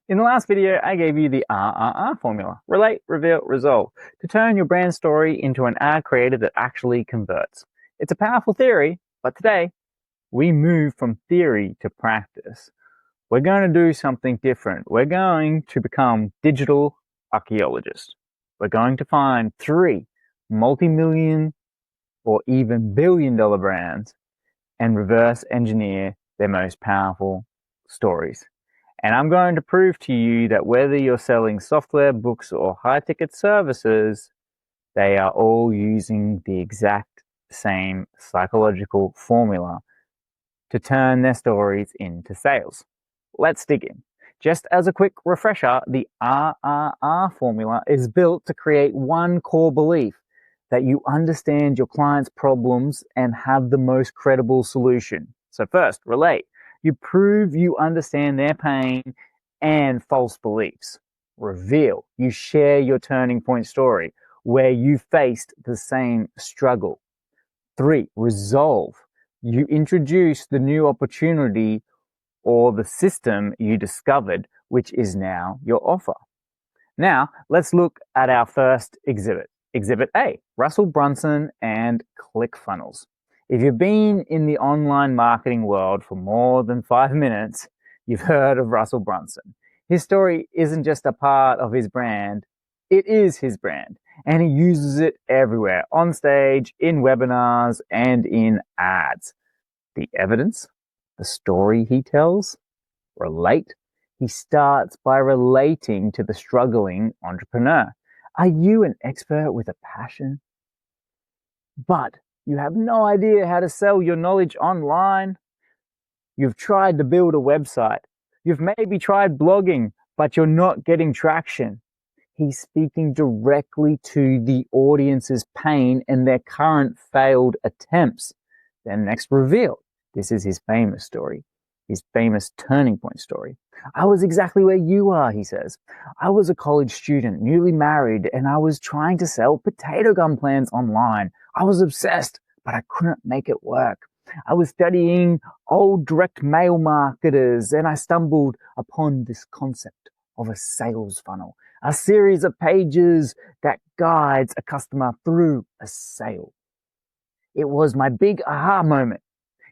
In the last video, I gave you the RRR formula, relate, reveal, resolve, to turn your brand story into an ad creative that actually converts. It's a powerful theory, but today we move from theory to practice. We're going to do something different. We're going to become digital archaeologists. We're going to find 3 multi-million or even billion-dollar brands and reverse engineer their most powerful stories. And I'm going to prove to you that whether you're selling software, books, or high-ticket services, they are all using the exact same psychological formula to turn their stories into sales. Let's dig in. Just as a quick refresher, the RRR formula is built to create one core belief: that you understand your client's problems and have the most credible solution. So first, relate. You prove you understand their pain and false beliefs. Reveal. You share your turning point story where you faced the same struggle. 3, resolve. You introduce the new opportunity or the system you discovered, which is now your offer. Now, let's look at our first exhibit. Exhibit A, Russell Brunson and ClickFunnels. If you've been in the online marketing world for more than 5 minutes, you've heard of Russell Brunson. His story isn't just a part of his brand, it is his brand, and he uses it everywhere, on stage, in webinars, and in ads. The evidence, the story he tells, relate. He starts by relating to the struggling entrepreneur. Are you an expert with a passion, but you have no idea how to sell your knowledge online? You've tried to build a website. You've maybe tried blogging, but you're not getting traction. He's speaking directly to the audience's pain and their current failed attempts. Then next, reveal. This is his famous story, his famous turning point story. I was exactly where you are, he says. I was a college student, newly married, and I was trying to sell potato gun plans online. I was obsessed, but I couldn't make it work. I was studying old direct mail marketers, and I stumbled upon this concept of a sales funnel, a series of pages that guides a customer through a sale. It was my big aha moment.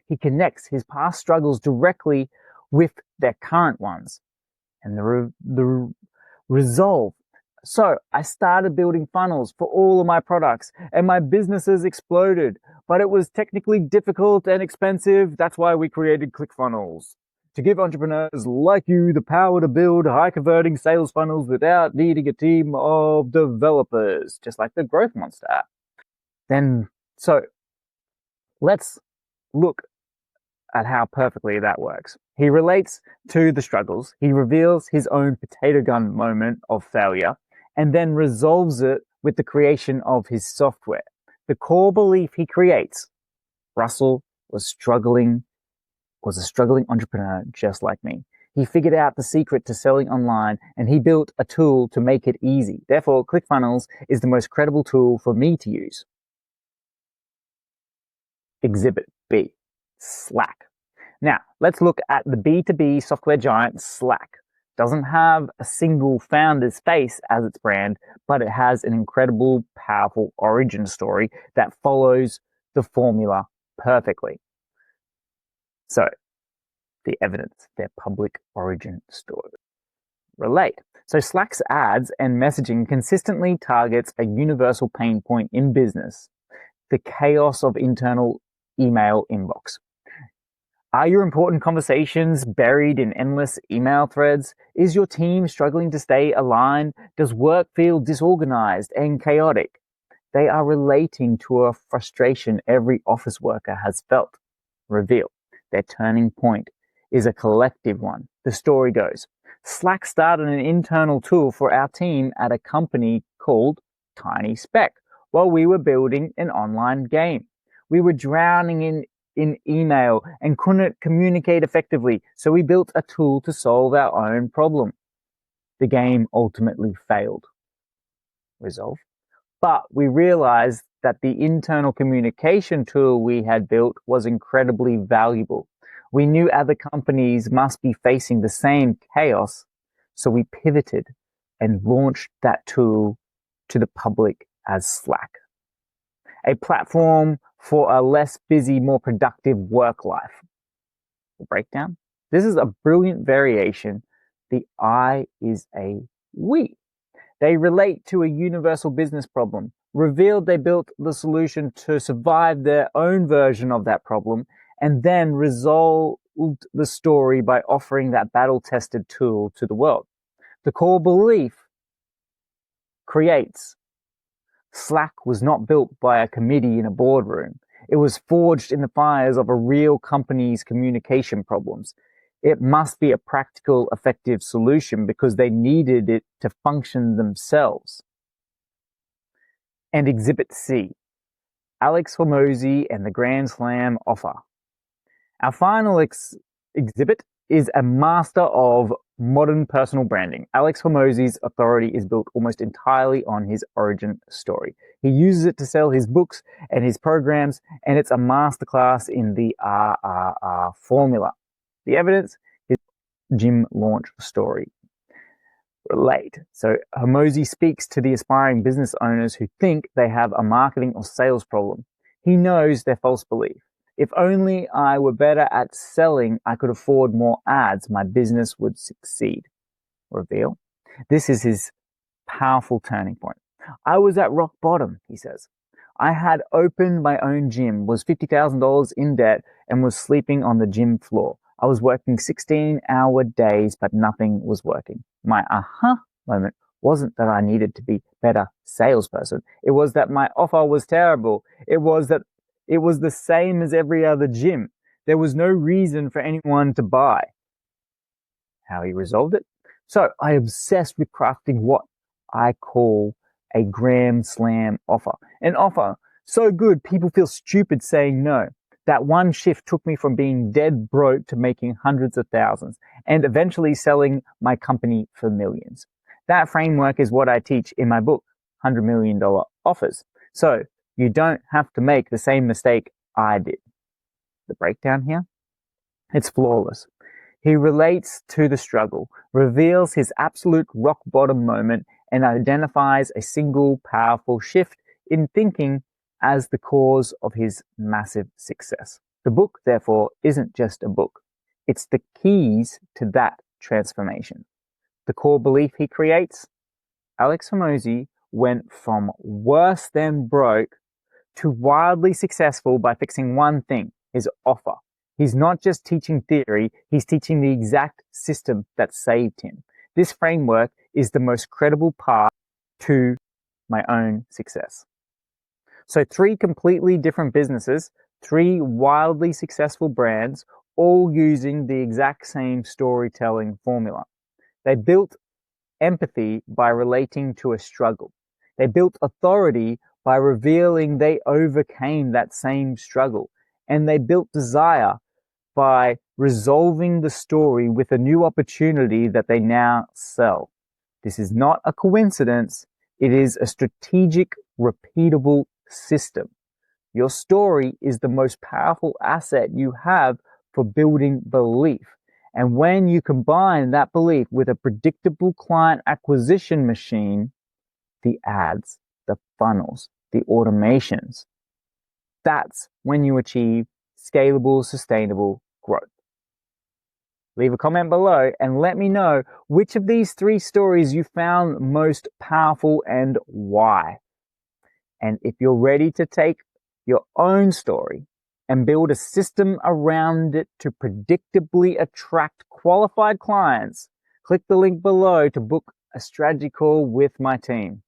He connects his past struggles directly with their current ones and the resolve. So I started building funnels for all of my products and my businesses exploded, but it was technically difficult and expensive. That's why we created ClickFunnels, to give entrepreneurs like you the power to build high converting sales funnels without needing a team of developers, just like the Growth Monster app. So let's look at how perfectly that works. He relates to the struggles, he reveals his own potato gun moment of failure, and then resolves it with the creation of his software. The core belief he creates: Russell was a struggling entrepreneur just like me. He figured out the secret to selling online and he built a tool to make it easy. Therefore, ClickFunnels is the most credible tool for me to use. Exhibit B, Slack. Now, let's look at the B2B software giant Slack. Doesn't have a single founder's face as its brand, but it has an incredible, powerful origin story that follows the formula perfectly. So, the evidence, their public origin story. Relate. So Slack's ads and messaging consistently targets a universal pain point in business: the chaos of internal email inbox. Are your important conversations buried in endless email threads? Is your team struggling to stay aligned? Does work feel disorganized and chaotic? They are relating to a frustration every office worker has felt. Reveal. Their turning point is a collective one. The story goes: Slack started an internal tool for our team at a company called TinySpec while we were building an online game. We were drowning in email and couldn't communicate effectively, so we built a tool to solve our own problem. The game ultimately failed. Resolve. But we realized that the internal communication tool we had built was incredibly valuable. We knew other companies must be facing the same chaos, So we pivoted and launched that tool to the public as Slack, a platform for a less busy, more productive work life. The breakdown. This is a brilliant variation. The I is a we. They relate to a universal business problem. Revealed they built the solution to survive their own version of that problem, and then resolved the story by offering that battle-tested tool to the world. The core belief creates. Slack was not built by a committee in a boardroom. It was forged in the fires of a real company's communication problems. It must be a practical, effective solution because they needed it to function themselves. And Exhibit C, Alex Hormozi and the Grand Slam offer. Our final exhibit is a master of modern personal branding. Alex Hormozi's authority is built almost entirely on his origin story. He uses it to sell his books and his programs, and it's a masterclass in the RRR formula. The evidence is gym launch story. Relate. So Hormozi speaks to the aspiring business owners who think they have a marketing or sales problem. He knows their false belief. If only I were better at selling, I could afford more ads, my business would succeed. Reveal. This is his powerful turning point. I was at rock bottom, he says. I had opened my own gym, was $50,000 in debt, and was sleeping on the gym floor. I was working 16-hour days, but nothing was working. My aha moment wasn't that I needed to be a better salesperson. It was that my offer was terrible. It was the same as every other gym. There was no reason for anyone to buy. How he resolved it? So I obsessed with crafting what I call a Grand Slam offer. An offer so good people feel stupid saying no. That one shift took me from being dead broke to making hundreds of thousands and eventually selling my company for millions. That framework is what I teach in my book, $100 Million Offers. So you don't have to make the same mistake I did. The breakdown here? It's flawless. He relates to the struggle, reveals his absolute rock bottom moment, and identifies a single powerful shift in thinking as the cause of his massive success. The book, therefore, isn't just a book. It's the keys to that transformation. The core belief he creates? Alex Hormozi went from worse than broke to wildly successful by fixing one thing, his offer. He's not just teaching theory, he's teaching the exact system that saved him. This framework is the most credible path to my own success. So 3 completely different businesses, 3 wildly successful brands, all using the exact same storytelling formula. They built empathy by relating to a struggle. They built authority by revealing they overcame that same struggle. And they built desire by resolving the story with a new opportunity that they now sell. This is not a coincidence. It is a strategic, repeatable system. Your story is the most powerful asset you have for building belief. And when you combine that belief with a predictable client acquisition machine, the ads, the funnels, the automations, that's when you achieve scalable, sustainable growth. Leave a comment below and let me know which of these 3 stories you found most powerful and why. And if you're ready to take your own story and build a system around it to predictably attract qualified clients, click the link below to book a strategy call with my team.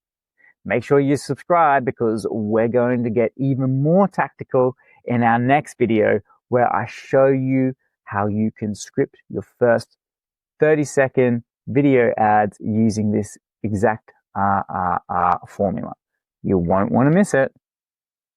Make sure you subscribe because we're going to get even more tactical in our next video where I show you how you can script your first 30-second video ads using this exact RRR formula. You won't want to miss it.